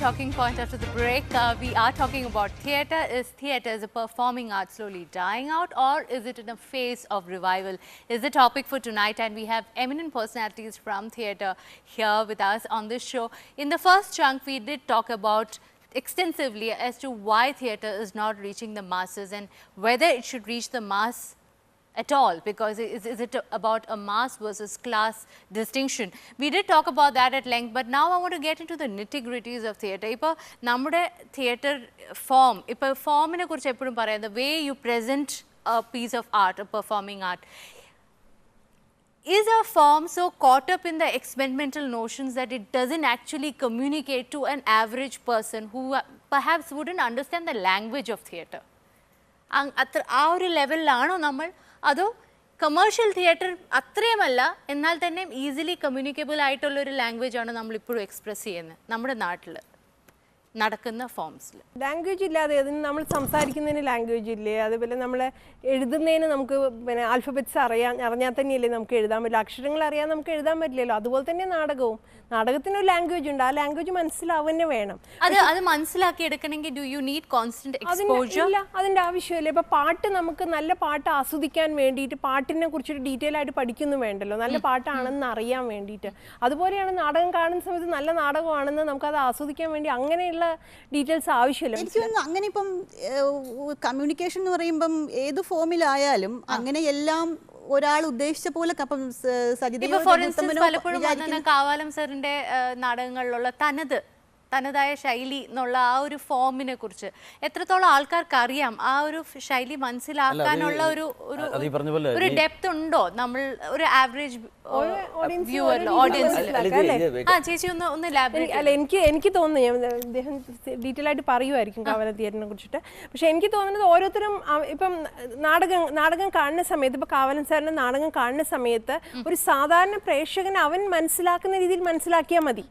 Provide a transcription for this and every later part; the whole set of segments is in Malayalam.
talking point after the break. We are talking about theatre. Is theatre as a performing art slowly dying out, or is it in a phase of revival? Is the topic for tonight, and we have eminent personalities from theatre here with us on this show. In the first chunk, we did talk about extensively as to why theatre is not reaching the masses and whether it should reach the mass at all, because is it about a mass versus class distinction? We did talk about that at length, but now I want to get into the nitty-gritties of theatre. Now, our theatre form, the way you present a piece of art, a performing art, is a form so caught up in the experimental notions that it doesn't actually communicate to an average person who perhaps wouldn't understand the language of theatre? Our level അതോ കമേഴ്ഷ്യൽ തിയേറ്റർ അത്രയുമല്ല, എന്നാൽ തന്നെ ഈസിലി കമ്മ്യൂണിക്കബിൾ ആയിട്ടുള്ളൊരു ലാംഗ്വേജാണ് നമ്മളിപ്പോഴും എക്സ്പ്രസ് ചെയ്യുന്നത് നമ്മുടെ നാട്ടിൽ നടക്കുന്ന ഫോംസിൽ? ലാംഗ്വേജ് ഇല്ലാതെ അതിന് നമ്മൾ സംസാരിക്കുന്നതിന് ലാംഗ്വേജ് ഇല്ലേ, അതുപോലെ നമ്മൾ എഴുതുന്നതിന് നമുക്ക് പിന്നെ ആൽഫബറ്റ്സ് അറിഞ്ഞാൽ തന്നെയല്ലേ നമുക്ക് എഴുതാൻ പറ്റില്ല. അക്ഷരങ്ങൾ അറിയാൻ നമുക്ക് എഴുതാൻ പറ്റില്ലല്ലോ. അതുപോലെ തന്നെ നാടകത്തിന് ഒരു ലാംഗ്വേജ് ഉണ്ട്. ആ ലാംഗ്വേജ് മനസ്സിലാവുന്നേ വേണം. അത് മനസ്സിലാക്കി എടുക്കണമെങ്കിൽ do you need constant exposure? ഇല്ല, അതിൻ്റെ ആവശ്യമില്ല. ഇപ്പോൾ പാട്ട്, നമുക്ക് നല്ല പാട്ട് ആസ്വദിക്കാൻ വേണ്ടിയിട്ട് പാട്ടിനെ കുറിച്ചൊരു ഡീറ്റെയിൽ ആയിട്ട് പഠിക്കൊന്നും വേണ്ടല്ലോ, നല്ല പാട്ടാണെന്ന് അറിയാൻ വേണ്ടിയിട്ട്. അതുപോലെയാണ് നാടകം കാണുന്ന സമയത്ത് നല്ല നാടകമാണെന്ന് നമുക്കത് ആസ്വദിക്കാൻ വേണ്ടി അങ്ങനെയുള്ള ഡീറ്റെയിൽസ് ആവശ്യമില്ല. എനിക്ക് അങ്ങനെ ഇപ്പം കമ്മ്യൂണിക്കേഷൻ എന്ന് പറയുമ്പം ഏത് ഫോമിലായാലും അങ്ങനെ എല്ലാം ഒരാൾ ഉദ്ദേശിച്ച പോലെ കാവാലം സാറിന്റെ നാടകങ്ങളിലുള്ള തനതായ ശൈലി എന്നുള്ള ആ ഒരു ഫോമിനെ കുറിച്ച് എത്രത്തോളം ആൾക്കാർക്ക് അറിയാം? ആ ഒരു ശൈലി മനസ്സിലാക്കാനുള്ള ഒരു ഡെപ്ത് ഉണ്ടോ നമ്മൾ ഒരു ആവറേജ് ഓഡിയൻസിൽ? ചേച്ചി ഒന്ന് എനിക്ക് തോന്നുന്നു, അദ്ദേഹം ഡീറ്റെയിൽ ആയിട്ട് പറയുമായിരിക്കും കാവാലം തിയേറ്ററിനെ കുറിച്ചിട്ട്. പക്ഷെ എനിക്ക് തോന്നുന്നത് ഓരോരുത്തരും ഇപ്പം നാടകം കാണുന്ന സമയത്ത്, ഇപ്പൊ കാവാലം സാറിന്റെ നാടകം കാണുന്ന സമയത്ത് ഒരു സാധാരണ പ്രേക്ഷകൻ അവൻ മനസ്സിലാക്കുന്ന രീതിയിൽ മനസ്സിലാക്കിയാൽ മതി.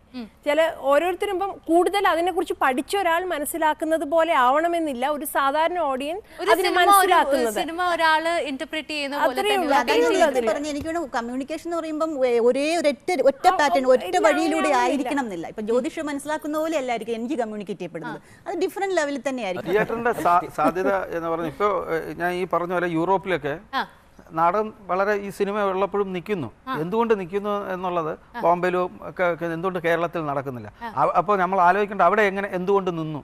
ഓരോരുത്തരും ഇപ്പം കൂടുതൽ അതിനെക്കുറിച്ച് പഠിച്ച ഒരാൾ മനസ്സിലാക്കുന്നത് പോലെ ആവണമെന്നില്ല ഒരു സാധാരണ ഓഡിയൻസ് അതിനെ മനസ്സിലാക്കുന്നത്. എനിക്ക് കമ്മ്യൂണിക്കേഷൻ എന്ന് പറയുമ്പോൾ ഒറ്റ പാറ്റേൺ, ഒറ്റ വഴിയിലൂടെ ആയിരിക്കണം എന്നില്ല. ഇപ്പൊ ജ്യോതിഷം മനസ്സിലാക്കുന്ന പോലെ അല്ലായിരിക്കും എനിക്ക് കമ്മ്യൂണിക്കേറ്റ് ചെയ്യപ്പെടുന്നത്. അത് ഡിഫറെന്റ് ലെവലിൽ തന്നെ ആയിരിക്കും. തിയേറ്ററിന്റെ സാധ്യത എന്ന് പറഞ്ഞാൽ ഇപ്പോൾ ഞാൻ ഈ പറഞ്ഞ പോലെ യൂറോപ്പിലൊക്കെ നാടകം വളരെ ഈ സിനിമ ഉള്ളപ്പോഴും നിൽക്കുന്നു. എന്തുകൊണ്ട് നിൽക്കുന്നു എന്നുള്ളത് ബോംബെയിലും ഒക്കെ എന്തുകൊണ്ട് കേരളത്തിൽ നടക്കുന്നില്ല? അപ്പോൾ നമ്മൾ ആലോചിക്കേണ്ട അവിടെ എന്തുകൊണ്ട് നിന്നു,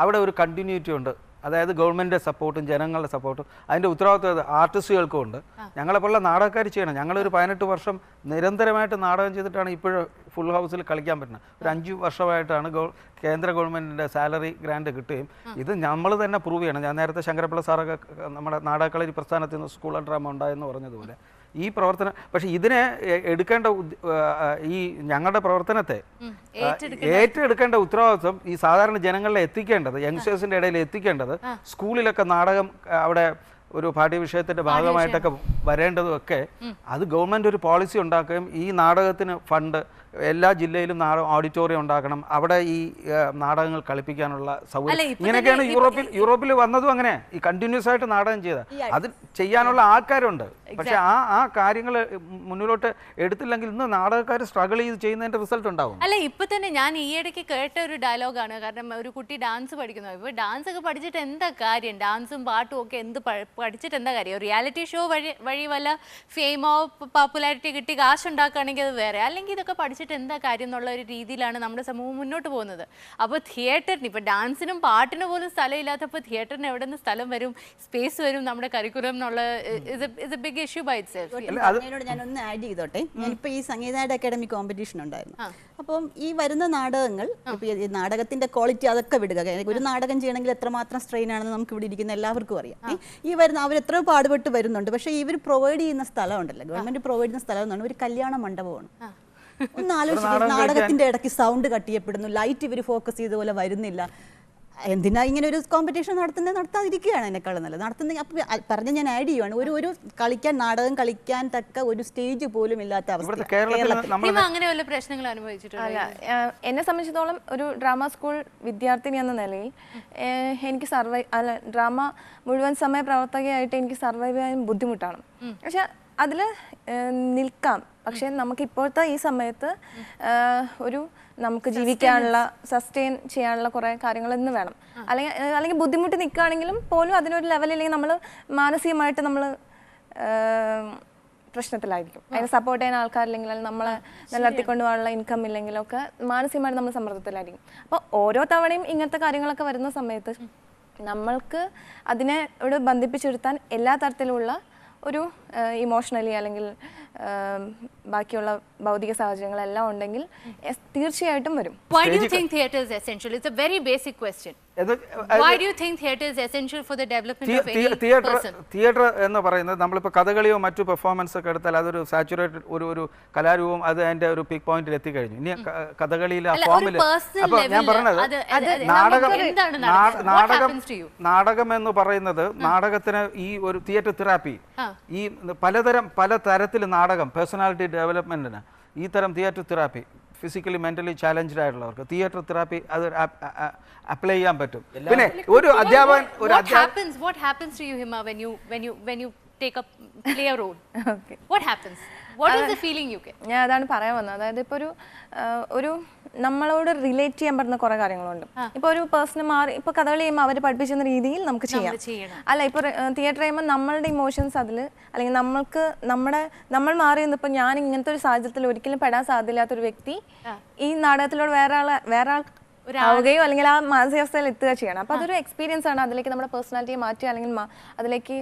അവിടെ ഒരു കണ്ടിന്യൂറ്റി ഉണ്ട്. അതായത് ഗവൺമെൻറ്റിൻ്റെ സപ്പോർട്ടും ജനങ്ങളുടെ സപ്പോർട്ടും അതിൻ്റെ ഉത്തരവാദിത്വം ആർട്ടിസ്റ്റുകൾക്കും ഉണ്ട്. ഞങ്ങളെപ്പോലുള്ള നാടകക്കാർ ചെയ്യണം. ഞങ്ങളൊരു 18 വർഷം നിരന്തരമായിട്ട് നാടകം ചെയ്തിട്ടാണ് ഇപ്പോഴും ഫുൾ ഹൗസിൽ കളിക്കാൻ പറ്റുന്നത്. ഒരു 5 വർഷമായിട്ടാണ് കേന്ദ്ര ഗവൺമെൻറ്റിൻ്റെ സാലറി ഗ്രാൻഡ് കിട്ടുകയും ഇത് നമ്മൾ തന്നെ പ്രൂവ് ചെയ്യണം. ഞാൻ നേരത്തെ ശങ്കരപ്പിള്ള സാറൊക്കെ നമ്മുടെ നാടകക്കളരി പ്രസ്ഥാനത്തിൽ നിന്ന് സ്കൂൾ ഓഫ് ഡ്രാമ ഉണ്ടായെന്ന് പറഞ്ഞതുപോലെ ഈ പ്രവർത്തനം, പക്ഷെ ഇതിനെ എടുക്കേണ്ട ഈ ഞങ്ങളുടെ പ്രവർത്തനത്തെ ഏറ്റെടുക്കേണ്ട ഉത്തരവാദിത്വം ഈ സാധാരണ ജനങ്ങളെ എത്തിക്കേണ്ടത്, യങ്സ്റ്റേഴ്സിൻ്റെ ഇടയിൽ എത്തിക്കേണ്ടത്, സ്കൂളിലൊക്കെ നാടകം അവിടെ ഒരു പാഠ്യവിഷയത്തിൻ്റെ ഭാഗമായിട്ടൊക്കെ വരേണ്ടതൊക്കെ അത് ഗവൺമെൻറ് ഒരു പോളിസി ഉണ്ടാക്കുകയും ഈ നാടകത്തിന് ഫണ്ട് എല്ലാ ജില്ലയിലും ഓഡിറ്റോറിയം ഉണ്ടാക്കണം, അവിടെ ഈ നാടകങ്ങൾ കളിപ്പിക്കാനുള്ള സൗകര്യം. ഇങ്ങനെയൊക്കെയാണ് യൂറോപ്പിൽ വന്നതും. അങ്ങനെ ഈ കണ്ടിന്യൂസ് ആയിട്ട് നാടകം ചെയ്ത അത് ചെയ്യാനുള്ള ആൾക്കാരുണ്ട്. പക്ഷെ ആ കാര്യങ്ങൾ മുന്നിലോട്ട് എടുത്തില്ലെങ്കിൽ ഇന്ന് നാടകക്കാർ സ്ട്രഗിൾ ചെയ്ത് ചെയ്യുന്നതിന്റെ റിസൾട്ട് ഉണ്ടാവും. അല്ല, ഇപ്പൊ തന്നെ ഞാൻ ഈ ഇടയ്ക്ക് കേട്ട ഒരു ഡയലോഗാണ്. കാരണം ഒരു കുട്ടി ഡാൻസ് പഠിക്കുന്നു. ഇപ്പൊ ഡാൻസ് ഒക്കെ പഠിച്ചിട്ട് എന്താ കാര്യം? ഡാൻസും പാട്ടും ഒക്കെ പഠിച്ചിട്ട് എന്താ കാര്യം? റിയാലിറ്റി ഷോ വഴി വല്ല ഫെയിമോ പോപ്പുലാരിറ്റി കിട്ടി കാശ് ഉണ്ടാക്കുകയാണെങ്കിൽ അത് വേറെ, അല്ലെങ്കിൽ ഇതൊക്കെ പഠിച്ചിട്ട് എന്താ കാര്യം എന്നുള്ള ഒരു രീതിയിലാണ് നമ്മുടെ സമൂഹം മുന്നോട്ട് പോകുന്നത്. അപ്പോൾ തിയേറ്ററിന് ഇപ്പൊ ഡാൻസിനും പാട്ടിനും പോലും സ്ഥലമില്ലാത്തപ്പോൾ തിയേറ്ററിന് എവിടെ നിന്ന് സ്ഥലം വരും, സ്പേസ് വരും നമ്മുടെ കരിക്കുലം എന്നുള്ള ബിഗ് ഇഷ്യൂ ബൈ ഇറ്റ്സെൽഫ്. ഞാനൊന്ന് ആഡ് ചെയ്തോട്ടെ. ഞാനിപ്പോ ഈ സംഗീത അക്കാദമി കോമ്പറ്റീഷൻ ഉണ്ടായിരുന്നു. അപ്പം ഈ വരുന്ന നാടകങ്ങൾ, ഈ നാടകത്തിന്റെ ക്വാളിറ്റി അതൊക്കെ വിടുക. ഒരു നാടകം ചെയ്യണമെങ്കിൽ എത്രമാത്രം സ്ട്രെയിൻ ആണെന്ന് നമുക്ക് ഇവിടെ ഇരിക്കുന്ന എല്ലാവർക്കും അറിയാം. ഈ വരുന്ന അവർ എത്രയോ പാടുപെട്ട് വരുന്നുണ്ട്. പക്ഷേ ഇവർ പ്രൊവൈഡ് ചെയ്യുന്ന സ്ഥലം ഉണ്ടല്ലോ, ഗവൺമെന്റ് പ്രൊവൈഡ് ചെയ്യുന്ന സ്ഥലം എന്നാണ് ഒരു കല്യാണ മണ്ഡപമാണ്. ഒന്ന് ആലോചിച്ച്, നാടകത്തിന്റെ ഇടയ്ക്ക് സൗണ്ട് കട്ട് ചെയ്യപ്പെടുന്നു, ലൈറ്റ് ഇവർ ഫോക്കസ് ചെയ്ത പോലെ വരുന്നില്ല. എന്തിനാ ഇങ്ങനെ ഒരു കോമ്പറ്റീഷൻ നടത്താതിരിക്കുകയാണ് എന്നെക്കാളും നല്ലത്. അപ്പം പറഞ്ഞ് ഞാൻ ആഡ് ചെയ്യുവാണ്, ഒരു നാടകം കളിക്കാൻ തക്ക ഒരു സ്റ്റേജ് പോലും ഇല്ലാത്ത അവസ്ഥ അങ്ങനെയുള്ള പ്രശ്നങ്ങൾ അനുഭവിച്ചിട്ടില്ല. എന്നെ സംബന്ധിച്ചിടത്തോളം ഒരു ഡ്രാമ സ്കൂൾ വിദ്യാർത്ഥിനി എന്ന നിലയിൽ എനിക്ക് ഡ്രാമ മുഴുവൻ സമയ പ്രവർത്തകയായിട്ട് എനിക്ക് സർവൈവ് ചെയ്യാൻ ബുദ്ധിമുട്ടാണ്. പക്ഷെ അതിൽ നിൽക്കാം. പക്ഷേ നമുക്ക് ഇപ്പോഴത്തെ ഈ സമയത്ത് ഒരു നമുക്ക് ജീവിക്കാനുള്ള സസ്റ്റെയിൻ ചെയ്യാനുള്ള കുറേ കാര്യങ്ങൾ ഇന്ന് വേണം. അല്ലെങ്കിൽ ബുദ്ധിമുട്ടി നിൽക്കുകയാണെങ്കിലും പോലും അതിനൊരു ലെവലില്ലെങ്കിൽ നമ്മൾ മാനസികമായിട്ട് നമ്മൾ പ്രശ്നത്തിലായിരിക്കും. അതിനെ സപ്പോർട്ട് ചെയ്യാൻ ആൾക്കാരില്ലെങ്കിൽ, നമ്മളെ നിലനിർത്തിക്കൊണ്ട് പോകാനുള്ള ഇൻകം ഇല്ലെങ്കിലൊക്കെ മാനസികമായിട്ട് നമ്മൾ സമ്മർദ്ദത്തിലായിരിക്കും. അപ്പോൾ ഓരോ തവണയും ഇങ്ങനത്തെ കാര്യങ്ങളൊക്കെ വരുന്ന സമയത്ത് നമ്മൾക്ക് അതിനെ ഇവിടെ ബന്ധിപ്പിച്ചെടുത്താൻ എല്ലാ തരത്തിലുള്ള ഒരു ഇമോഷണലി അല്ലെങ്കിൽ ബാക്കിയുള്ള ഭൗതിക സാഹചര്യങ്ങളെല്ലാം ഉണ്ടെങ്കിൽ തീർച്ചയായിട്ടും വരും. Why do you think theatre is essential? It's a very basic question. Why do you think theatre is essential for the development of any person? Theatre എന്ന് പറയുന്നത് നമ്മളിപ്പോൾ കഥകളിയോ മറ്റു പെർഫോമൻസ് ഒക്കെ എടുത്താൽ അതൊരു സാച്ചുറേറ്റഡ് ഒരു കലാരൂപം, അത് അതിന്റെ ഒരു പീക്ക് പോയിന്റിൽ എത്തിക്കഴിഞ്ഞു. ഇനി കഥകളിയിലെ ഫോമിൽ അപ്പോൾ ഞാൻ പറഞ്ഞത് നാടകം എന്ന് പറയുന്നത് നാടകത്തിന് ഈ ഒരു തിയേറ്റർ തെറാപ്പി, ഈ പല തരത്തിൽ നാടകം പേഴ്സണാലിറ്റി ഡെവലപ്മെന്റിന് ഈ തരം theatre therapy physically mentally challenged ആയിട്ടുള്ളവർക്ക് തിയേറ്റർ തെറാപ്പി അത് അപ്ലൈ ചെയ്യാൻ പറ്റും. പിന്നെ ഒരു അധ്യാപകൻ what happens to you, Hima, when you take a play a role? Okay. What happens? What is the feeling you get? ഞാൻ അതാണ് പറയാൻ വന്നത്. അതായത് ഇപ്പോൾ ഒരു നമ്മളോട് റിലേറ്റ് ചെയ്യാൻ പറ്റുന്ന കുറേ കാര്യങ്ങളുണ്ട്. ഇപ്പോൾ ഒരു പേഴ്സൺ മാറി ഇപ്പോൾ കഥകളി ചെയ്യുമ്പോൾ അവർ പഠിപ്പിക്കുന്ന രീതിയിൽ നമുക്ക് ചെയ്യാം. അല്ല ഇപ്പോൾ തിയേറ്റർ ചെയ്യുമ്പോൾ നമ്മളുടെ ഇമോഷൻസ് അതിൽ, അല്ലെങ്കിൽ നമ്മൾ മാറി നിന്നിപ്പോൾ ഞാൻ ഇങ്ങനത്തെ ഒരു സാഹചര്യത്തിൽ ഒരിക്കലും പെടാൻ സാധ്യതയില്ലാത്തൊരു വ്യക്തി ഈ നാടകത്തിലൂടെ വേറെ ആൾ ആവുകയോ അല്ലെങ്കിൽ ആ മാനസികാവസ്ഥയിൽ എത്തുക ചെയ്യണം. അപ്പോൾ അതൊരു എക്സ്പീരിയൻസ് ആണ്. അതിലേക്ക് നമ്മുടെ പേഴ്സണാലിറ്റിയെ മാറ്റുക അല്ലെങ്കിൽ അതിലേക്ക്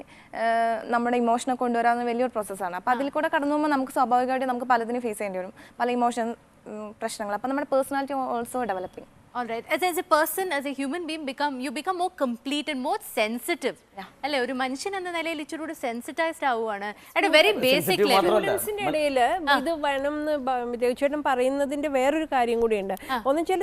നമ്മുടെ ഇമോഷനെ കൊണ്ടുവരാവുന്ന വലിയൊരു പ്രോസസ്സാണ്. അപ്പോൾ അതിൽ കൂടെ കടന്നു പോകുമ്പോൾ നമുക്ക് സ്വാഭാവികമായിട്ട് നമുക്ക് പലതിനും ഫേസ് ചെയ്യേണ്ടി വരും, പല ഇമോഷൻ പ്രശ്നങ്ങൾ. അപ്പോൾ നമ്മുടെ personality also developing. All right. As a person, as a human being, you become more complete and more sensitive. അല്ലേ, ഒരു മനുഷ്യൻ എന്ന നിലയിൽ ഇച്ചിരി സെൻസിറ്റൈസ്ഡ് ആവുകയാണ് at a very basic level. സ്റ്റുഡൻസിന്റെ ഇടയിൽ ഇത് വേണം എന്ന് രവിചേട്ടൻ പറയുന്നതിന്റെ വേറൊരു കാര്യം കൂടിയുണ്ട്. ഒന്ന് വെച്ചാൽ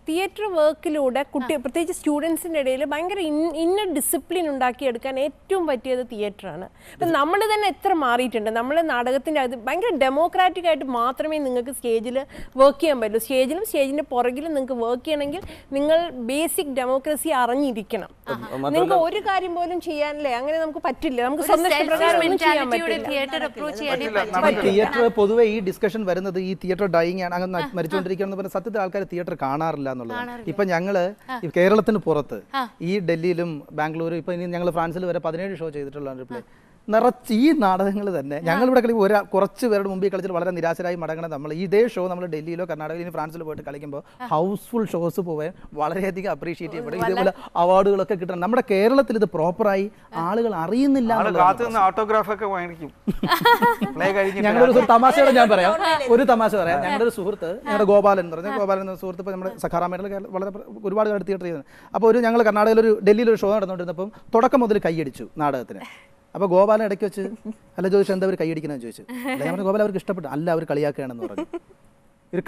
തിയേറ്റർ വർക്കിലൂടെ പ്രത്യേകിച്ച് സ്റ്റുഡൻസിന്റെ ഇടയിൽ ഭയങ്കര ഇന്നർ ഡിസിപ്ലിൻ ഉണ്ടാക്കിയെടുക്കാൻ ഏറ്റവും പറ്റിയത് തിയേറ്ററാണ്. അപ്പം നമ്മൾ തന്നെ എത്ര മാറിയിട്ടുണ്ട്. നമ്മൾ നാടകത്തിന്റെ അത് ഭയങ്കര ഡെമോക്രാറ്റിക് ആയിട്ട് മാത്രമേ നിങ്ങൾക്ക് സ്റ്റേജിൽ വർക്ക് ചെയ്യാൻ പറ്റൂ. സ്റ്റേജിന്റെ പുറകിലും നിങ്ങൾക്ക് വർക്ക് ചെയ്യണമെങ്കിൽ നിങ്ങൾ ബേസിക് ഡെമോക്രസി അറിഞ്ഞിരിക്കണം. നിങ്ങൾക്ക് ഒരു കാര്യം പോലും ചെയ്യാനല്ലേ അങ്ങനെ നമുക്ക് പറ്റില്ല. നമുക്ക് സ്വന്തം ഇഷ്ടപ്രകാരം ഒന്നും ചെയ്യാൻ പറ്റില്ല. തിയേറ്റർ പൊതുവെ ഈ ഡിസ്കഷൻ വരുന്നത് ഈ തിയേറ്റർ ഡൈയിങ് ആണ്, അങ്ങനെ മരിച്ചുകൊണ്ടിരിക്കുകയെന്ന് പറഞ്ഞാൽ സത്യത്തിൽ ആൾക്കാർ തിയേറ്റർ കാണാറില്ല എന്നുള്ളതാണ്. ഇപ്പൊ ഞങ്ങള് കേരളത്തിന് പുറത്ത് ഈ ഡൽഹിയിലും ബാംഗ്ലൂരും ഇപ്പൊ ഇനി ഞങ്ങൾ ഫ്രാൻസിൽ വരെ 17 ഷോ ചെയ്തിട്ടുള്ള പ്ലേ നിറച്ച് ഈ നാടകങ്ങൾ തന്നെ ഞങ്ങളിവിടെ കുറച്ച് പേരുടെ മുമ്പിൽ കളിച്ചിട്ട് വളരെ നിരാശരായി മടങ്ങണം. നമ്മൾ ഇതേ ഷോ നമ്മൾ ഡൽഹിയിലോ കർണാടകയിലോ ഫ്രാൻസിലോ പോയിട്ട് കളിക്കുമ്പോൾ ഹൗസ്ഫുൾ ഷോസ് പോവാൻ വളരെയധികം അപ്രീഷിയേറ്റ് ചെയ്യപ്പെടും. ഇതേപോലെ അവാർഡുകളൊക്കെ കിട്ടണം. നമ്മുടെ കേരളത്തിൽ ഇത് പ്രോപ്പറായി ആളുകൾ അറിയുന്നില്ല. ഞങ്ങളൊരു തമാശയോടെ ഞാൻ പറയാം, ഒരു തമാശ പറയാം. ഞങ്ങളുടെ ഒരു സുഹൃത്ത്, ഞങ്ങളുടെ ഗോപാലൻ എന്ന് പറഞ്ഞാൽ, ഗോപാലൻ എന്ന സുഹൃത്ത് ഇപ്പോൾ നമ്മുടെ സഖാറാമേഡിൽ വളരെ ഒരുപാട് കാലത്ത് തിയേറ്റർ ചെയ്യുന്നത്. അപ്പോൾ ഞങ്ങൾ കർണാടകയിലൊരു ഡൽഹിയിലൊരു ഷോ നടന്നുകൊണ്ടിരുന്നപ്പം തുടക്കം മുതൽ കൈയടിച്ചു നാടകത്തിന്. അപ്പോൾ ഗോപാലൻ ഇടയ്ക്ക് വെച്ച് അല്ല ചോദിച്ചു എന്താ അവർ കൈയടിക്കണമെന്ന് ചോദിച്ചു. അല്ല ഞാൻ പറഞ്ഞു ഗോപാലൻ അവർക്ക് ഇഷ്ടപ്പെട്ടു. അല്ല അവർ കളിയാക്കുകയാണെന്ന് പറഞ്ഞു. ഒരു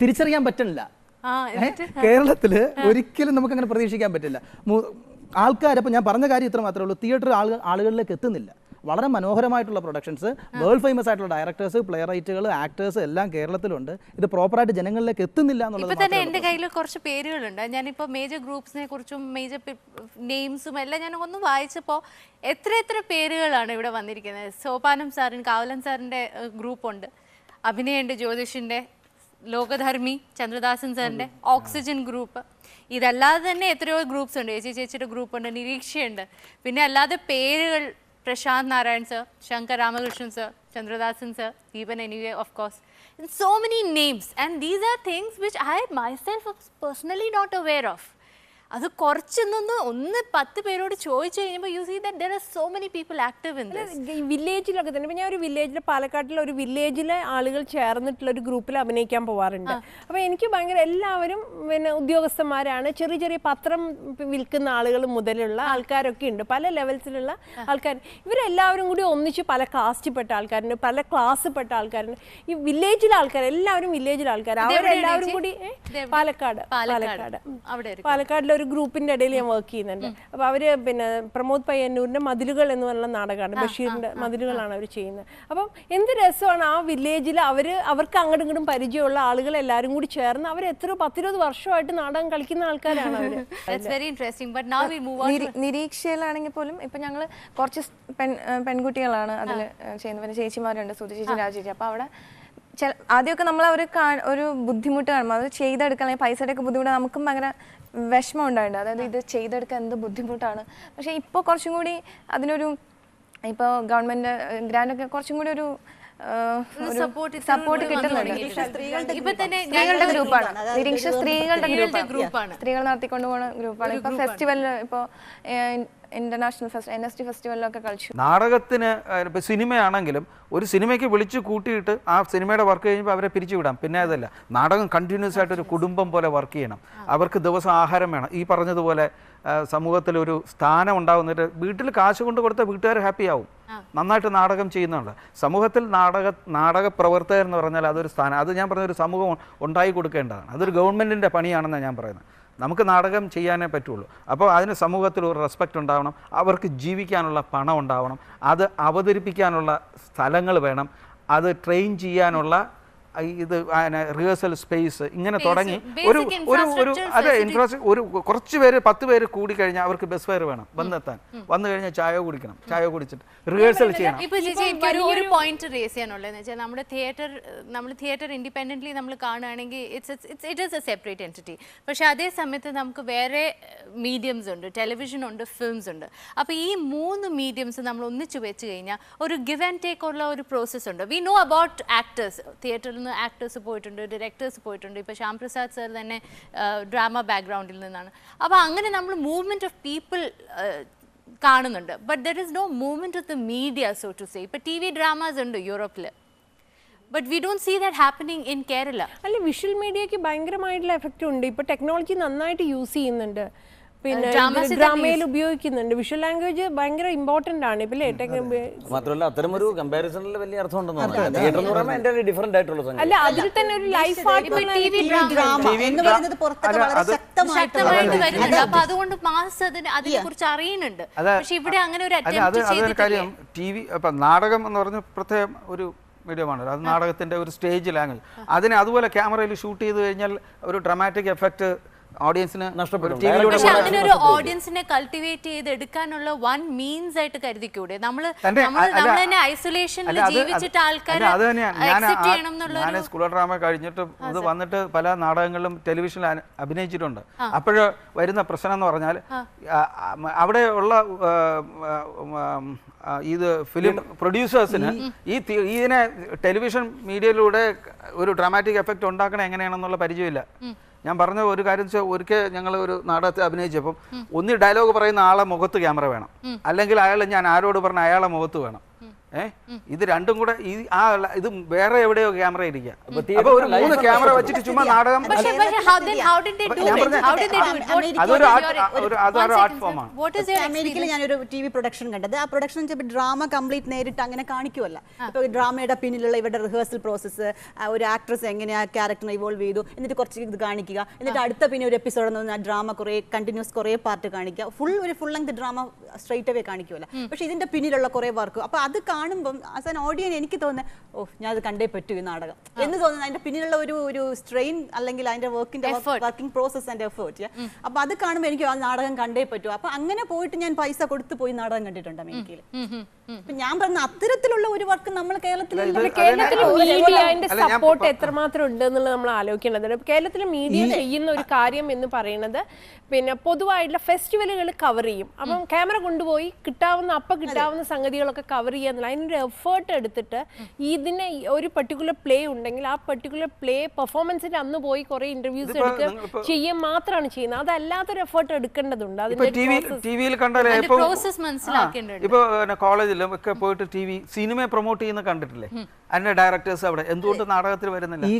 തിരിച്ചറിയാൻ പറ്റുന്നില്ല. കേരളത്തിൽ ഒരിക്കലും നമുക്ക് അങ്ങനെ പ്രതീക്ഷിക്കാൻ പറ്റില്ല. ആൾക്കാർ അപ്പോൾ ഞാൻ പറഞ്ഞ കാര്യം ഇത്ര മാത്രമേ ഉള്ളൂ, തിയേറ്റർ ആളുകളിലേക്ക് എത്തുന്നില്ല. വളരെ മനോഹരമായിട്ടുള്ള പ്രൊഡക്ഷൻസ്, വേൾഡ് ഫേമസ് ആയിട്ടുള്ള ഡയറക്ടേഴ്സ്, പ്ലേ റൈറ്റുകൾ, ആക്ടേഴ്സ് എല്ലാം കേരളത്തിലുണ്ട്. ഇത് പ്രോപ്പറായിട്ട് ജനങ്ങളിലേക്ക് എത്തുന്നില്ല എന്നുള്ളത്. ഇപ്പൊ തന്നെ എൻ്റെ കയ്യിൽ കുറച്ച് പേരുകളുണ്ട്. ഞാനിപ്പോൾ മേജർ ഗ്രൂപ്പ്സിനെ കുറിച്ചും മേജർ നെയിംസും എല്ലാം ഞാൻ ഒന്ന് വായിച്ചപ്പോൾ എത്ര പേരുകളാണ് ഇവിടെ വന്നിരിക്കുന്നത്. സോപാനം സാറിന്, കാവലൻ സാറിൻ്റെ ഗ്രൂപ്പുണ്ട്, അഭിനയുണ്ട്, ജ്യോതിഷിൻ്റെ, ലോകധർമ്മി ചന്ദ്രദാസൻ സാറിൻ്റെ ഓക്സിജൻ ഗ്രൂപ്പ്. ഇതല്ലാതെ തന്നെ എത്രയോ ഗ്രൂപ്പ്സ് ഉണ്ട്. ചേച്ചിയുടെ ഗ്രൂപ്പുണ്ട്, നിരീക്ഷയുണ്ട്. പിന്നെ അല്ലാതെ പേരുകൾ Prashant Narayan sir, Shankar Ramakrishnan sir, Chandradasan sir, even anyway of course, and so many names, and these are things which I myself was personally not aware of. അത് കുറച്ചൊന്ന് 10 പേരോട് ചോദിച്ചു കഴിഞ്ഞപ്പോൾ you see that there are so many people active in this. വില്ലേജിലൊക്കെ തന്നെ ഇപ്പം ഞാൻ ഒരു വില്ലേജിൽ, പാലക്കാട്ടിലെ ഒരു വില്ലേജിലെ ആളുകൾ ചേർന്നിട്ടുള്ള ഒരു ഗ്രൂപ്പിൽ അഭിനയിക്കാൻ പോവാറുണ്ട്. അപ്പോൾ എനിക്ക് ഭയങ്കര എല്ലാവരും പിന്നെ ഉദ്യോഗസ്ഥന്മാരാണ്. ചെറിയ പത്രം വിൽക്കുന്ന ആളുകൾ മുതലുള്ള ആൾക്കാരൊക്കെ ഉണ്ട്, പല ലെവൽസിലുള്ള ആൾക്കാർ. ഇവരെല്ലാവരും കൂടി ഒന്നിച്ച് പല കാസ്റ്റിൽപ്പെട്ട ആൾക്കാരുണ്ട്, പല ക്ലാസ്സിൽപ്പെട്ട ആൾക്കാരുണ്ട്. ഈ വില്ലേജിലെ ആൾക്കാർ എല്ലാവരും വില്ലേജിലെ ആൾക്കാർ, അവരെല്ലാവരും കൂടി പാലക്കാട് പാലക്കാടിലെ ഒരു ഗ്രൂപ്പിന്റെ ഇടയിൽ ഞാൻ വർക്ക് ചെയ്യുന്നുണ്ട്. അപ്പൊ അവര് പിന്നെ പ്രമോദ് പയ്യന്നൂരിന്റെ മതിലുകൾ എന്ന് പറഞ്ഞ നാടകമാണ്, ബഷീറിന്റെ മതിലുകളാണ് അവർ ചെയ്യുന്നത്. അപ്പം എന്ത് രസമാണ് ആ വില്ലേജിൽ അവർക്ക് അങ്ങോട്ടും ഇങ്ങോട്ടും പരിചയമുള്ള ആളുകൾ എല്ലാവരും കൂടി ചേർന്ന് അവർ എത്രയോ 10-20 വർഷമായിട്ട് നാടകം കളിക്കുന്ന ആൾക്കാരാണ് അവര്. നിരീക്ഷയിലാണെങ്കിൽ പോലും ഇപ്പൊ ഞങ്ങള് കുറച്ച് പെൺകുട്ടികളാണ് അതിൽ ചെയ്യുന്നത്. പിന്നെ ചേച്ചിമാരുണ്ട്, സുധി ചേച്ചി, രാജ ചേച്ചി. അപ്പൊ അവിടെ ആദ്യമൊക്കെ നമ്മൾ ഒരു ബുദ്ധിമുട്ട് കാണുമ്പോൾ അത് ചെയ്തെടുക്കാൻ പൈസയുടെ ഒക്കെ ബുദ്ധിമുട്ട് നമുക്കും ഭയങ്കര വിഷമം ഉണ്ടായിട്ടുണ്ട്. അതായത് ഇത് ചെയ്തെടുക്കാൻ എന്ത് ബുദ്ധിമുട്ടാണ്. പക്ഷെ ഇപ്പോൾ കുറച്ചും കൂടി അതിനൊരു ഇപ്പോൾ ഗവൺമെന്റ് ഗ്രാൻഡൊക്കെ കുറച്ചും കൂടി ഒരു സപ്പോർട്ട് കിട്ടുന്നുണ്ട്. സ്ത്രീകളുടെ ഗ്രൂപ്പാണ്, നിരീക്ഷ സ്ത്രീകളുടെ ഗ്രൂപ്പാണ്, സ്ത്രീകൾ നടത്തിക്കൊണ്ടു പോകുന്ന ഗ്രൂപ്പാണ്. ഇപ്പൊ ഫെസ്റ്റിവലിൽ ഇപ്പോൾ ഇന്റർനാഷണൽ NST ഫെസ്റ്റിവലിലൊക്കെ കളിച്ചു. നാടകത്തിന് ഇപ്പോൾ സിനിമയാണെങ്കിലും ഒരു സിനിമയ്ക്ക് വിളിച്ചു കൂട്ടിയിട്ട് ആ സിനിമയുടെ വർക്ക് കഴിയുമ്പോൾ അവരെ പിരിച്ചുവിടാം. പിന്നെ അതല്ല, നാടകം കണ്ടിന്യൂസ് ആയിട്ട് ഒരു കുടുംബം പോലെ വർക്ക് ചെയ്യണം. അവർക്ക് ദിവസം ആഹാരം വേണം. ഈ പറഞ്ഞതുപോലെ സമൂഹത്തിലൊരു സ്ഥാനം ഉണ്ടാകുന്നിട്ട് വീട്ടിൽ കാശ് കൊണ്ട് കൊടുത്താൽ വീട്ടുകാർ ഹാപ്പി ആവും. നന്നായിട്ട് നാടകം ചെയ്യുന്നുണ്ട്. സമൂഹത്തിൽ നാടക പ്രവർത്തകർ എന്ന് പറഞ്ഞാൽ അതൊരു സ്ഥാനം, അത് ഞാൻ പറഞ്ഞ ഒരു സമൂഹം ഉണ്ടായി കൊടുക്കേണ്ടതാണ്. അതൊരു ഗവൺമെൻറ്റിൻ്റെ പണിയാണെന്നാണ് ഞാൻ പറയുന്നത്. നമുക്ക് നാടകം ചെയ്യാനേ പറ്റുള്ളൂ. അപ്പോൾ അതിന് സമൂഹത്തിൽ ഒരു റെസ്പെക്റ്റ് ഉണ്ടാവണം, അവർക്ക് ജീവിക്കാനുള്ള പണം ഉണ്ടാവണം, അത് അവതരിപ്പിക്കാനുള്ള സ്ഥലങ്ങൾ വേണം, അത് ട്രെയിൻ ചെയ്യാനുള്ള ഇത് റിഹേഴ്സൽ സ്പേസ് ഇങ്ങനെ തുടങ്ങി ഒരു അതെ ഒരു കുറച്ച് പേര് 10 പേര് കൂടി കഴിഞ്ഞാൽ അവർക്ക് ബസ് ഫെയർ വേണം വന്നെത്താൻ. വന്നു കഴിഞ്ഞാൽ ചായ കുടിക്കണം, ചായ കുടിച്ചിട്ട് റിഹേഴ്സൽ ചെയ്യണം. ഒരു പോയിന്റ് റേസ് ചെയ്യാനുള്ളതെന്ന് വെച്ചാൽ നമ്മൾ തിയേറ്റർ ഇൻഡിപെൻഡൻ്റ്ലി നമ്മൾ കാണുകയാണെങ്കിൽ it is A separate entity. പക്ഷെ അതേ സമയത്ത് നമുക്ക് വേറെ മീഡിയംസ് ഉണ്ട്, ടെലിവിഷൻ ഉണ്ട്, ഫിലിംസ് ഉണ്ട്. അപ്പോൾ ഈ 3 മീഡിയംസ് നമ്മൾ ഒന്നിച്ച് വെച്ച് കഴിഞ്ഞാൽ ഒരു ഗിവ് ആൻഡ് ടേക്ക് ഉള്ള ഒരു പ്രോസസ്സ് ഉണ്ട്. വി നോ അബൌട്ട് ആക്ടേഴ്സ്, തിയേറ്ററിൽ ആക്ടേഴ്സ് പോയിട്ടുണ്ട്, ഡയറക്ടേഴ്സ് പോയിട്ടുണ്ട്. ഇപ്പോൾ ശ്യാം പ്രസാദ് സർ തന്നെ ഡ്രാമ ബാക്ക്ഗ്രൗണ്ടിൽ നിന്നാണ്. അപ്പോൾ അങ്ങനെ നമ്മൾ മൂവ്മെൻറ്റ് ഓഫ് പീപ്പിൾ കാണുന്നുണ്ട്. But there is no movement of the media, so to say. ഇപ്പോൾ TV ഡ്രാമാസ് ഉണ്ട് യൂറോപ്പിൽ, but we don't see that happening in Kerala. അല്ല, വിഷ്വൽ മീഡിയയ്ക്ക് ഭയങ്കരമായിട്ടുള്ള എഫക്റ്റ് ഉണ്ട്. ഇപ്പോൾ ടെക്നോളജി നന്നായിട്ട് യൂസ് ചെയ്യുന്നുണ്ട്, പിന്നെ ഡ്രാമയിൽ ഉപയോഗിക്കുന്നുണ്ട്. വിഷ്വൽ ലാംഗ്വേജ് ഭയങ്കര ഇമ്പോർട്ടന്റ് ആണ്. ഇപ്പൊ മാത്രമല്ല അത്തരം ഒരു കമ്പാരിസണിൽ വലിയ അർത്ഥം ഉണ്ടെന്ന് ഡിഫറെന്റ് ആയിട്ടുള്ള സംഗതി. അല്ല, അതിൽ തന്നെ ഒരു ലൈഫ് ആർട്ട് ശക്തമായിട്ട് വരുന്നുണ്ട്. അപ്പൊ അതുകൊണ്ട് മാസ് അതിനെ കുറിച്ച് അറിയുന്നുണ്ട്. പക്ഷെ ഇവിടെ അങ്ങനെ ഒരു അതൊരു കാര്യം. TV ഇപ്പൊ നാടകം എന്ന് പറഞ്ഞ പ്രത്യേകം ഒരു മീഡിയമാണ്. അത് നാടകത്തിന്റെ ഒരു സ്റ്റേജ് ലാംഗ്വേജ്. അതിനെ അതുപോലെ ക്യാമറയിൽ ഷൂട്ട് ചെയ്ത് കഴിഞ്ഞാൽ ഒരു ഡ്രാമാറ്റിക് എഫക്റ്റ് ഓഡിയൻസിന് നഷ്ടപ്പെടും. പക്ഷെ അങ്ങനെ ഒരു ഓഡിയൻസിനെ കൾട്ടിവേറ്റ് ചെയ്ത് എടുക്കാനുള്ള വൺ മീൻസ് ആയിട്ട് കരുതിക്കൂടെ? നമ്മൾ തന്നെ ഐസൊലേഷനിൽ ജീവിച്ചിട്ട് ആൾക്കാർ ഞാൻ സ്കൂൾ ഡ്രാമ കഴിഞ്ഞിട്ട് ഇത് വന്നിട്ട് പല നാടകങ്ങളിലും ടെലിവിഷനിൽ അഭിനയിച്ചിട്ടുണ്ട്. അപ്പോഴ് വരുന്ന പ്രശ്നം എന്ന് പറഞ്ഞാൽ അവിടെ ഉള്ള ഇത് ഫിലിം പ്രൊഡ്യൂസേഴ്സിന് ഇതിനെ ടെലിവിഷൻ മീഡിയയിലൂടെ ഒരു ഡ്രാമാറ്റിക് എഫക്റ്റ് ഉണ്ടാക്കണം എങ്ങനെയാണെന്നുള്ള പരിചയമില്ല. ഞാൻ പറഞ്ഞ ഒരു കാര്യം വെച്ചാൽ ഒരിക്കൽ ഞങ്ങൾ ഒരു നാടകത്തിൽ അഭിനയിച്ചപ്പം ഒന്നി ഡയലോഗ് പറയുന്ന ആളെ മുഖത്ത് ക്യാമറ വേണം, അല്ലെങ്കിൽ അയാൾ ഞാൻ ആരോട് പറഞ്ഞ അയാളെ മുഖത്ത് വേണം. ഇത് രണ്ടും കൂടെ ഇത് വേറെ എവിടെയോ ക്യാമറ ഇരിക്കുക. അപ്പൊ ഒരു 3 ക്യാമറ വെച്ചിട്ട് ചുമ്മാ നാടകം അതൊരു ആർട്ട് ഫോമാണ്. അമേരിക്കയിൽ ഞാനൊരു TV പ്രൊഡക്ഷൻ കണ്ടത്. ആ പ്രൊഡക്ഷൻ ഡ്രാമ കംപ്ലീറ്റ് നേരിട്ട് അങ്ങനെ കാണിക്കുമല്ല. ഇപ്പൊ ഡ്രാമയുടെ പിന്നിലുള്ള ഇവരുടെ റിഹേഴ്സൽ പ്രോസസ്സ്, ഒരു ആക്ട്രസ് എങ്ങനെയാ ക്യാരക്ടർ ഇവോൾവ് ചെയ്തു, എന്നിട്ട് കുറച്ച് ഇത് കാണിക്കുക, എന്നിട്ട് അടുത്ത പിന്നെ ഒരു എപ്പിസോഡ് ആ ഡ്രാമ കുറെ കണ്ടിന്യൂസ് കുറെ പാർട്ട് കാണിക്കുക, full length drama straight away കാണിക്കുമല്ല. പക്ഷെ ഇതിന്റെ പിന്നിലുള്ള കുറെ വർക്ക്, അപ്പൊ അത് കാണുമ്പോൾ ആസ് ആൻ ഓഡിയൻ എനിക്ക് തോന്നുന്നത് ഞാൻ അത് കണ്ടേ പറ്റൂ ഈ നാടകം എന്ന് തോന്നുന്നത്. അതിന്റെ പിന്നിലുള്ള ഒരു സ്ട്രെയിൻ അല്ലെങ്കിൽ അതിന്റെ വർക്കിംഗ് പ്രോസസ് ആൻഡ് എഫേർട്ട്. അപ്പൊ അത് കാണുമ്പോൾ എനിക്ക് ആ നാടകം കണ്ടേ പറ്റൂ. അപ്പൊ അങ്ങനെ പോയിട്ട് ഞാൻ പൈസ കൊടുത്ത് പോയി നാടകം കണ്ടിട്ടുണ്ട് അമേരിക്കയിൽ. ഞാൻ പറഞ്ഞ അത്തരത്തിലുള്ള ഒരു വർക്ക് നമ്മൾ കേരളത്തിൽ മീഡിയന്റെ സപ്പോർട്ട് എത്രമാത്രം ഉണ്ട് എന്നുള്ളത് നമ്മൾ ആലോചിക്കേണ്ടത്. കേരളത്തിലെ മീഡിയ ചെയ്യുന്ന ഒരു കാര്യം എന്ന് പറയുന്നത് പിന്നെ പൊതുവായിട്ടുള്ള ഫെസ്റ്റിവലുകൾ കവർ ചെയ്യും. അപ്പം ക്യാമറ കൊണ്ടുപോയി കിട്ടാവുന്ന സംഗതികളൊക്കെ കവർ ചെയ്യാന്നുള്ള അതിനൊരു എഫേർട്ട് എടുത്തിട്ട് ഇതിനെ ഒരു പെർട്ടിക്കുലർ പ്ലേ ഉണ്ടെങ്കിൽ ആ പെർട്ടിക്കുലർ പ്ലേ പെർഫോമൻസിന്റെ അന്ന് പോയി കുറെ ഇന്റർവ്യൂസ് എടുക്കുക ചെയ്യാൻ മാത്രമാണ് ചെയ്യുന്നത്. അതല്ലാത്തൊരു എഫേർട്ട് എടുക്കേണ്ടതുണ്ട്. ഇപ്പൊ കോളേജിലും ഒക്കെ പോയിട്ട് TV സിനിമ പ്രൊമോട്ട് ചെയ്യുന്ന കണ്ടിട്ടില്ലേ? അതിന്റെ ഡയറക്ടേഴ്സ് അവിടെ എന്തുകൊണ്ട് നാടകത്തിൽ വരുന്നില്ല? ഈ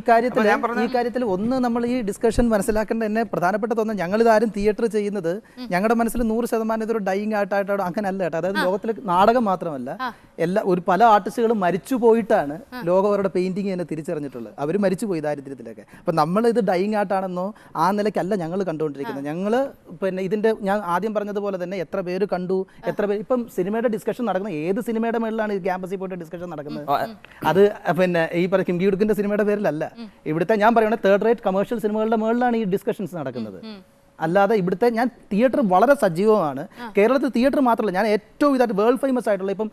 കാര്യത്തിൽ ഒന്ന് നമ്മൾ ഈ ഡിസ്കഷൻ മനസ്സിലാക്കേണ്ട തന്നെ പ്രധാനപ്പെട്ട തോന്നുന്നത്, ഞങ്ങളിതാരും തിയേറ്റർ ചെയ്യുന്നത് ഞങ്ങളുടെ മനസ്സിൽ 100% ഇതൊരു ഡൈയിങ് ആർട്ടായിട്ടോ അങ്ങനെ അല്ല കേട്ടോ. അതായത് ലോകത്തിലെ നാടകം മാത്രമല്ല, പല ആർട്ടിസ്റ്റുകളും മരിച്ചു പോയിട്ടാണ് ലോകം അവരുടെ പെയിന്റിങ് തന്നെ തിരിച്ചറിഞ്ഞിട്ടുള്ളത്. അവർ മരിച്ചുപോയി ദാരിദ്ര്യത്തിലൊക്കെ. അപ്പം നമ്മൾ ഇത് ഡൈയിങ് ആർട്ടാണെന്നോ ആ നിലയ്ക്കല്ല ഞങ്ങൾ കണ്ടുകൊണ്ടിരിക്കുന്നത്. ഞങ്ങൾ പിന്നെ ഇതിന്റെ ഞാൻ ആദ്യം പറഞ്ഞതുപോലെ തന്നെ എത്ര പേര് കണ്ടു, എത്ര പേര് ഇപ്പം സിനിമയുടെ ഡിസ്കഷൻ നടക്കുന്നത്, ഏത് സിനിമയുടെ മേളിലാണ് ഈ ക്യാമ്പസിൽ പോയിട്ട് ഡിസ്കഷൻ നടക്കുന്നത്? അത് പിന്നെ ഈ കിംഗി ഉടുക്കിന്റെ സിനിമയുടെ പേരിലല്ല. ഇവിടുത്തെ ഞാൻ പറയുന്നത് തേർഡ് റേറ്റ് കമേഴ്ഷ്യൽ സിനിമകളുടെ മേളിലാണ് ഈ ഡിസ്കഷൻസ് നടക്കുന്നത്. അല്ലാതെ ഇവിടുത്തെ ഞാൻ തിയേറ്റർ വളരെ സജീവമാണ്. കേരളത്തിൽ തിയേറ്റർ മാത്രമല്ല, ഞാൻ ഏറ്റവും ഇതായിട്ട് വേൾഡ് ഫേമസ് ആയിട്ടുള്ള ഇപ്പം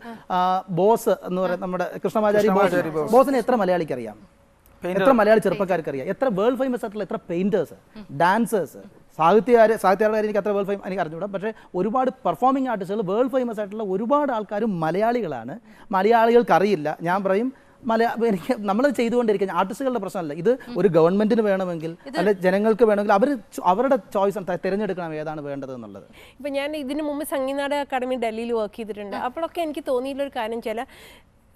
ബോസ് എന്ന് പറയുന്നത് നമ്മുടെ കൃഷ്ണമാചാരി ബോസിനെ എത്ര മലയാളിക്ക് അറിയാം, എത്ര മലയാളി ചെറുപ്പക്കാർക്ക് അറിയാം, എത്ര വേൾഡ് ഫേമസ് ആയിട്ടുള്ള എത്ര പെയിന്റേഴ്സ്, ഡാൻസേഴ്സ്, സാഹിത്യകാരെ എനിക്ക് അത്ര വേൾഡ് എനിക്ക് അറിഞ്ഞുകൂടാ. പക്ഷേ ഒരുപാട് പെർഫോമിംഗ് ആർട്ടിസ്റ്റുകൾ വേൾഡ് ഫേമസ് ആയിട്ടുള്ള ഒരുപാട് ആൾക്കാരും മലയാളികളാണ്. മലയാളികൾക്ക് അറിയില്ല. ഞാൻ പറയും എനിക്ക് നമ്മൾ ചെയ്തുകൊണ്ടിരിക്കുന്ന ആർട്ടിസ്റ്റുകളുടെ പ്രശ്നമല്ല ഇത്. ഒരു ഗവൺമെന്റിന് വേണമെങ്കിൽ അല്ലെ ജനങ്ങൾക്ക് വേണമെങ്കിൽ അവരുടെ ചോയ്സ് തിരഞ്ഞെടുക്കണം ഏതാണ് വേണ്ടത് എന്നുള്ളത്. ഇപ്പം ഞാൻ ഇതിനു മുമ്പ് സംഗീത അക്കാദമി ഡൽഹിയിൽ വർക്ക് ചെയ്തിട്ടുണ്ട്. അപ്പോഴൊക്കെ എനിക്ക് തോന്നിയിട്ടുള്ളൊരു കാര്യം വെച്ചാൽ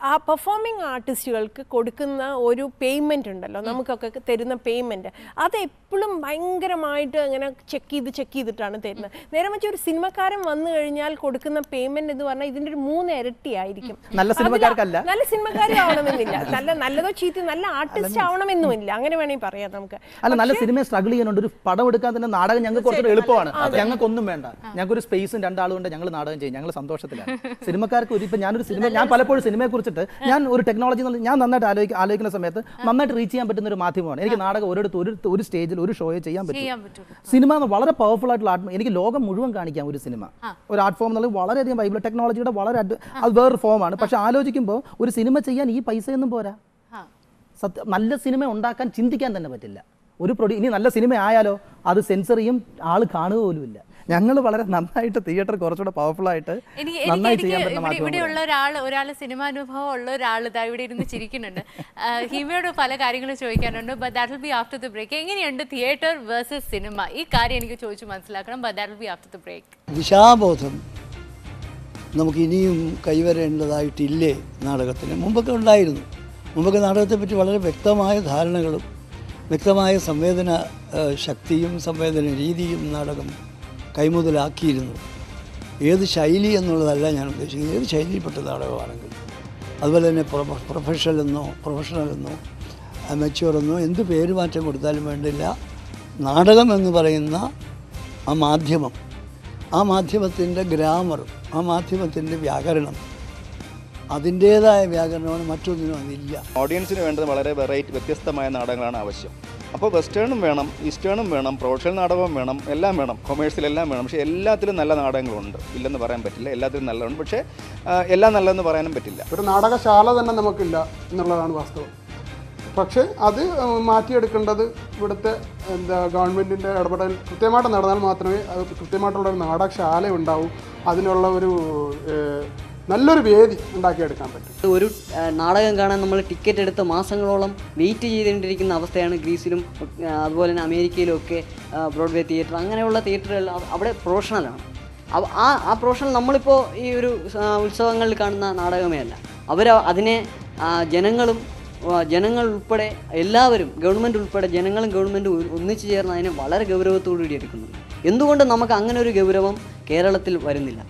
ആ പെർഫോമിംഗ് ആർട്ടിസ്റ്റുകൾക്ക് കൊടുക്കുന്ന ഒരു പേയ്മെൻ്റ് ഉണ്ടല്ലോ, നമുക്കൊക്കെ തരുന്ന പേയ്മെൻറ്റ്, അത് എപ്പോഴും ഭയങ്കരമായിട്ട് അങ്ങനെ ചെക്ക് ചെയ്തിട്ടാണ് തരുന്നത്. നേരെ മറിച്ച് ഒരു സിനിമക്കാരൻ വന്നു കഴിഞ്ഞാൽ കൊടുക്കുന്ന പേയ്മെൻറ്റ് എന്ന് പറഞ്ഞാൽ ഇതിൻ്റെ ഒരു 3 ഇരട്ടിയായിരിക്കും. നല്ല സിനിമക്കാർക്കല്ല, നല്ല സിനിമക്കാരും ആവണമെന്നില്ല, നല്ലതോ ചീത്ത നല്ല ആർട്ടിസ്റ്റ് ആവണമെന്നുമില്ല, അങ്ങനെ വേണമെങ്കിൽ പറയാം നമുക്ക്. നല്ല സിനിമയെ സ്ട്രഗിൾ ചെയ്യുന്നുണ്ട്. ഒരു പടം എടുക്കാൻ തന്നെ നാടകം ഞങ്ങൾക്ക് കുറച്ചുകൂടെ എളുപ്പമാണ്. ഞങ്ങൾക്കൊന്നും വേണ്ട, ഞങ്ങൾക്കൊരു സ്പേസും 2 ആളുകൊണ്ട് ഞങ്ങൾ നാടകം ചെയ്യും, ഞങ്ങൾ സന്തോഷത്തിലാണ്. സിനിമക്കാർക്ക് ഇപ്പം ഞാനൊരു സിനിമ, ഞാൻ പലപ്പോഴും സിനിമയെക്കുറിച്ച് ഞാൻ ഒരു ടെക്നോളജി ഞാൻ നന്നായിട്ട് ആലോചിക്കുന്ന സമയത്ത് നന്നായിട്ട് റീച്ച് ചെയ്യാൻ പറ്റുന്ന ഒരു മാധ്യമമാണ്. എനിക്ക് നാടകം ഒരു സ്റ്റേജിൽ ഒരു ഷോയെ ചെയ്യാൻ പറ്റും. സിനിമ വളരെ പവർഫുൾ ആയിട്ടുള്ള ആർട്ട്, എനിക്ക് ലോകം മുഴുവൻ കാണിക്കാം ഒരു സിനിമ. ഒരു ആർട്ട് ഫോം എന്നുള്ളത് വളരെയധികം വൈബിൾ ടെക്നോളജിയുടെ വളരെ അത് വേറൊരു ഫോമാണ്. പക്ഷെ ആലോചിക്കുമ്പോൾ ഒരു സിനിമ ചെയ്യാൻ ഈ പൈസയൊന്നും പോരാ. നല്ല സിനിമ ഉണ്ടാക്കാൻ ചിന്തിക്കാൻ തന്നെ പറ്റില്ല. ഇനി നല്ല സിനിമ ആയാലോ അത് സെൻസർ ചെയ്യും, ആൾ കാണുക പോലുമില്ല. ഞങ്ങൾ വളരെ നന്നായിട്ട് തിയേറ്റർ കുറച്ചുകൂടെ പവർഫുൾ ആയിട്ട് നന്നായി ചെയ്യാൻ പറ്റുന്ന ഇവിടെയുള്ള ഒരാൾ സിനിമ അനുഭവം ഉള്ള ഒരാൾ ഇവിടെ ഇരുന്ന് ചിരിക്കുന്നുണ്ട്. ഹിമയോട് പല കാര്യങ്ങളും ചോദിക്കാനുണ്ട്. But that will be after the break. എങ്ങനെയുണ്ട് തിയേറ്റർ വേഴ്സസ് സിനിമ? ഈ കാര്യം എനിക്ക് ചോദിച്ചു മനസ്സിലാക്കണം. But that will be after the break. ദിശാബോധം നമുക്ക് ഇനിയും കൈവരേണ്ടതായിട്ടില്ലേ നാടകത്തിന്? മുമ്പൊക്കെ ഉണ്ടായിരുന്നു. മുമ്പൊക്കെ നാടകത്തെപ്പറ്റി വളരെ വ്യക്തമായ ധാരണകളും വ്യക്തമായ സംവേദന ശക്തിയും സംവേദന രീതിയും നാടകം കൈമുതലാക്കിയിരുന്നു. ഏത് ശൈലി എന്നുള്ളതല്ല ഞാൻ ഉദ്ദേശിക്കുന്നത്, ഏത് ശൈലിയിൽപ്പെട്ട നാടകമാണെങ്കിൽ. അതുപോലെ തന്നെ പ്രൊഫഷണലെന്നോ അമച്വറെന്നോ എന്ത് പേരുമാറ്റം കൊടുത്താലും വേണ്ടില്ല, നാടകം എന്ന് പറയുന്ന ആ മാധ്യമം, ആ മാധ്യമത്തിൻ്റെ ഗ്രാമർ, ആ മാധ്യമത്തിൻ്റെ വ്യാകരണം, അതിൻ്റേതായ വ്യാകരണമാണ്, മറ്റൊന്നിനും അതില്ല. ഓഡിയൻസിന് വേണ്ടത് വളരെ വ്യത്യസ്തമായ നാടകങ്ങളാണ് ആവശ്യം. അപ്പോൾ വെസ്റ്റേണും വേണം, ഈസ്റ്റേണും വേണം, പ്രൊഫഷണൽ നാടകവും വേണം, എല്ലാം വേണം, കൊമേഴ്സ്യലെല്ലാം വേണം. പക്ഷേ എല്ലാത്തിലും നല്ല നാടകങ്ങളുണ്ട്, ഇല്ലെന്ന് പറയാൻ പറ്റില്ല. എല്ലാത്തിലും നല്ലതുണ്ട്, പക്ഷേ എല്ലാം നല്ലതെന്ന് പറയാനും പറ്റില്ല. ഒരു നാടകശാല തന്നെ നമുക്കില്ല എന്നുള്ളതാണ് വാസ്തവം. പക്ഷേ അത് മാറ്റിയെടുക്കേണ്ടത് ഇവിടുത്തെ ഗവൺമെൻറ്റിൻ്റെ ഇടപെടൽ കൃത്യമായിട്ട് നടന്നാൽ മാത്രമേ അത് കൃത്യമായിട്ടുള്ളൊരു നാടകശാല ഉണ്ടാവൂ. അതിനുള്ള ഒരു നല്ലൊരു വേദി ഉണ്ടാക്കിയെടുക്കാൻ പറ്റും. ഒരു നാടകം കാണാൻ നമ്മൾ ടിക്കറ്റ് എടുത്ത് മാസങ്ങളോളം വെയിറ്റ് ചെയ്തുകൊണ്ടിരിക്കുന്ന അവസ്ഥയാണ് ഗ്രീസിലും അതുപോലെ തന്നെ അമേരിക്കയിലും ഒക്കെ ബ്രോഡ്വേ തിയേറ്റർ, അങ്ങനെയുള്ള തിയേറ്ററുകൾ അവിടെ പ്രൊഫഷണലാണ്. ആ പ്രൊഫഷണൽ നമ്മളിപ്പോൾ ഈ ഒരു ഉത്സവങ്ങളിൽ കാണുന്ന നാടകമേ അല്ല. അതിനെ ജനങ്ങൾ ഉൾപ്പെടെ എല്ലാവരും, ഗവൺമെൻറ് ഉൾപ്പെടെ ജനങ്ങളും ഗവൺമെൻറ്റും ഒന്നിച്ചു ചേർന്ന് അതിനെ വളരെ ഗൗരവത്തോടു കൂടി എടുക്കുന്നുണ്ട്. എന്തുകൊണ്ട് നമുക്ക് അങ്ങനെ ഒരു ഗൗരവം കേരളത്തിൽ വരുന്നില്ല?